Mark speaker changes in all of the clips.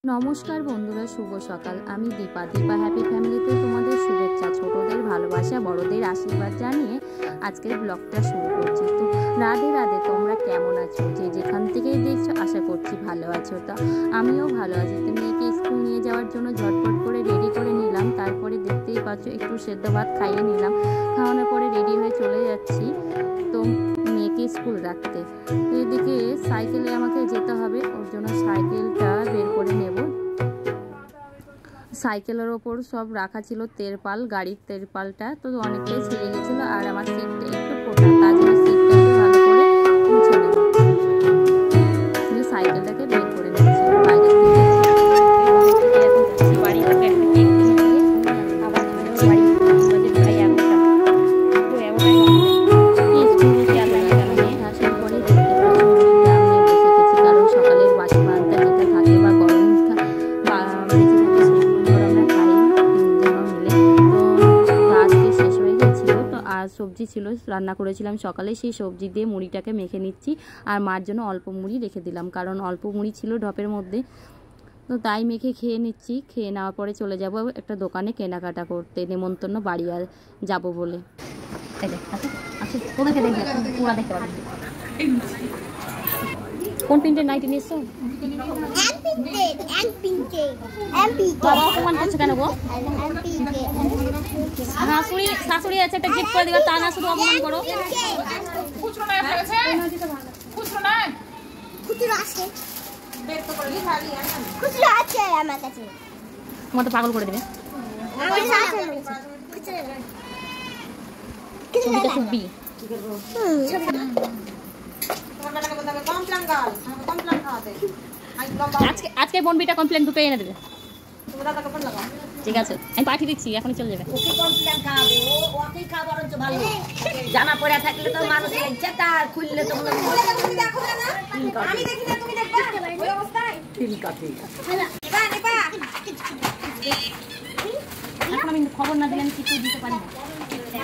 Speaker 1: নমস্কার বন্ধুরা, শুভ সকাল। আমি দীপা হ্যাপি ফ্যামিলিতে তোমাদের শুভেচ্ছা, ছোটদের ভালোবাসা, বড়দের আশীর্বাদ জানিয়ে আজকের ব্লগটা শুরু করছি। তো রাধে রাধে, তোমরা কেমন আছো? যে যেখান থেকেই দেখছো আশা করছি ভালো আছো। তা আমিও ভালো আছি। তো মেয়েকে স্কুল নিয়ে যাওয়ার জন্য ঝটপট করে রেডি করে নিলাম। তারপরে দেখতেই পাচ্ছ একটু সেদ্ধ ভাত খাইয়ে নিলাম। খাওয়ানোর পরে রেডি হয়ে চলে যাচ্ছি তো মেয়েকে স্কুল রাখতে। তো এদিকে সাইকেলে আমাকে যেতে হবে, ওর জন্য সাইকেলটা বের করে নেব। সাইকেলের ওপর সব রাখা ছিল তেরপাল, গাড়ির তেরপালটা তো অনেকটাই ছিঁড়ে গেছিলো, আর আমার সিটটা একটু ফোটা, তার জন্য সিটটাকে ভালো করে মুছে নেব। সাইকেলটাকে বের করে নিচ্ছি বাইরের দিকে। সবজি ছিল, রান্না করেছিলাম সকালে, সেই সবজি দিয়ে মুড়িটাকে মেখে নিচ্ছি। আর মার জন্য অল্প মুড়ি রেখে দিলাম, কারণ অল্প মুড়ি ছিল ঢপের মধ্যে, তো তাই মেখে খেয়ে নিচ্ছি। খেয়ে নেওয়ার পরে চলে যাব একটা দোকানে কেনাকাটা করতে, নেমন্তন্ন বাড়ি আর যাবো বলে। কোন প্রিন্টের নাইটি নিয়েছো? অপমান করছো কেন গো? শাশুড়ি আছে, একটা গিফট করে দিবা, তা না শুধু অপমান করো। তোমার তো পাগল করে দেবে। আজকে বনবিটা কমপ্লেন দুটো এনে দেবে, ঠিক আছে? আমি পাঠিয়ে দিচ্ছি, এখনই চলে যাবে।
Speaker 2: জানা পড়ে থাকলে তো মানুষ খুললে তো
Speaker 1: এখন আমি খবর না দিলে আমি কিছু দিতে পারি না।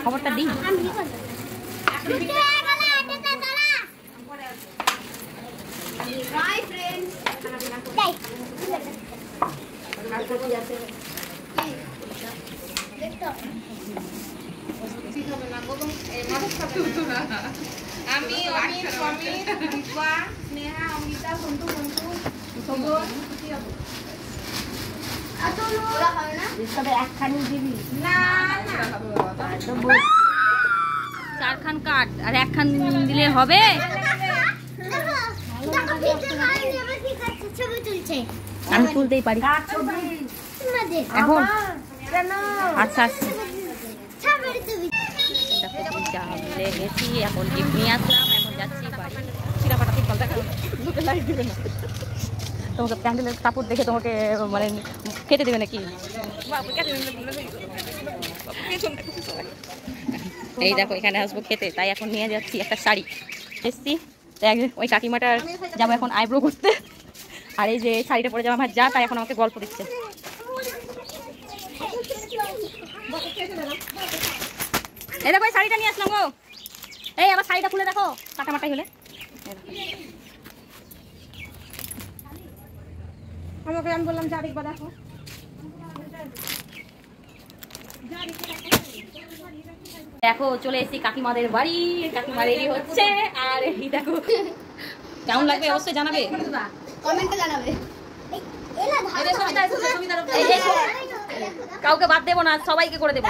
Speaker 1: খবরটা দিই।
Speaker 3: আমি স্নেহা, অমিতা, সন্তু,
Speaker 2: একখানি দিবি
Speaker 3: না
Speaker 1: চারখান কাট আর একখান দিলে হবে। আমি তুলতেই পারি এখন। আচ্ছা গেছি, এখন টিপ নিয়ে আসলাম, এখন যাচ্ছি বাড়ি। চিরাপাটা ঠিক লোকে লাইট দিবে না, তোমাকে প্যান্ডেলের কাপড় দেখে তোমাকে মানে খেতে দেবে নাকি? এই দেখো এখানে আসবো খেতে, তাই এখন নিয়ে যাচ্ছি একটা শাড়ি। এসছি ওই কাকিমাটার যাবো এখন আইব্রো করতে, আর এই যে শাড়িটা পরে যাবো আমার যা, তাই এখন আমাকে গল্প দিচ্ছে। এই দেখো এই শাড়িটা নিয়ে আসলাম গো। এই আবার শাড়িটা খুলে দেখো, কাটামাটাই হলে।
Speaker 3: আমাকে আমি বললাম যা দেখবা দেখো।
Speaker 1: দেখো চলে এসেছি কাকিমাদের বাড়ি, কাকিমা রেডি হচ্ছে। আর এই দেখো কেমন লাগবে অবশ্যই জানাবে,
Speaker 2: কমেন্টে জানাবে।
Speaker 1: কাউকে বাদ দেবো না, সবাইকে করে দেবো।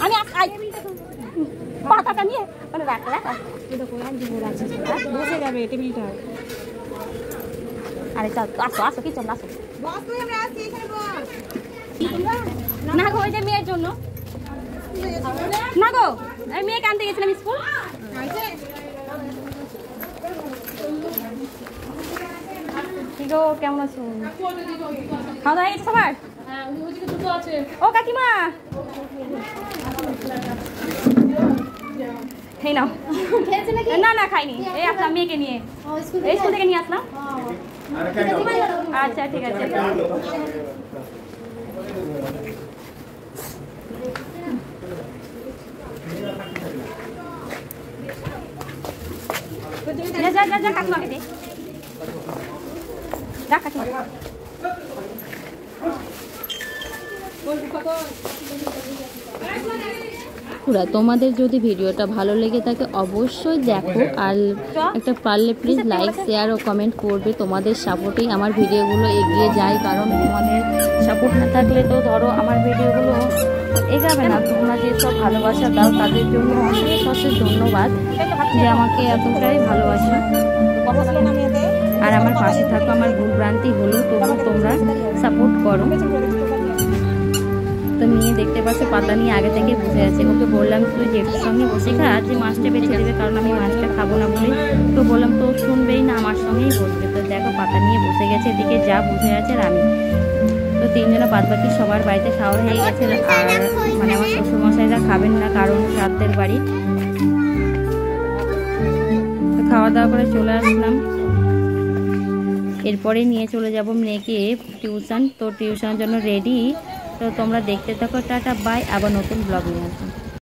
Speaker 1: আমি পাতাটা নিয়ে মানে রাখতে
Speaker 3: বসে যাবে টেবিলটা।
Speaker 1: আরে চল আসো আসো, কি চল আসো। না গো ওই যে মেয়ের জন্য, না গো আমি মেয়েকে আনতে গেছিলাম স্কুল।
Speaker 4: গো, কেমন আছো? খাওয়া দাওয়া হয়েছে সবার? ও কাকিমা, এই নাও। না না খাইনি, এই আসলাম মেয়েকে নিয়ে, এই স্কুল থেকে নিয়ে আসলাম। আচ্ছা ঠিক আছে। যা যা যা কাকিমাকে দে, যা কাকিমা।
Speaker 1: পুরা তোমাদের যদি ভিডিওটা ভালো লেগে থাকে অবশ্যই দেখো, আর একটা পারলে প্লিজ লাইক শেয়ার ও কমেন্ট করবে। তোমাদের সাপোর্টেই আমার ভিডিওগুলো এগিয়ে যায়, কারণ তোমাদের সাপোর্ট না থাকলে তো ধরো আমার ভিডিওগুলো এগাবে না। তোমরা যেসব ভালোবাসা দাও তাদের জন্য অশেষ অশেষ ধন্যবাদ যে আমাকে এতটাই ভালোবাসা, আর আমার পাশে থাকো। আমার ভুল ভ্রান্তি হলেও তবুও তোমরা সাপোর্ট করো। তো মেয়ে দেখতে পাচ্ছ পাতা নিয়ে আগে থেকে বসে আছে। ওকে বললাম তুই জেঠুর সঙ্গে বসে খা, যে মাছটা বেছে দেবে, কারণ আমি মাছটা খাবো না বলে। তো বললাম তো শুনবেই না, আমার সঙ্গেই বসবে। তো দেখো পাতা নিয়ে বসে গেছে, এদিকে যা বসে আছে আর আমি। তো তিনজনে বাদ বাকি সবার বাড়িতে খাওয়া হয়ে গেছে, আর মানে আমার শ্বশুরমশাইরা খাবেন না, কারণ শ্রাদ্ধের বাড়ি। তো খাওয়া দাওয়া করে চলে আসলাম। এরপরে নিয়ে চলে যাব মেয়েকে টিউশন। তো টিউশনের জন্য রেডি। তো তোমরা দেখতে থাকো, টাটা বাই, আবার নতুন ব্লগ নিয়ে আসবো।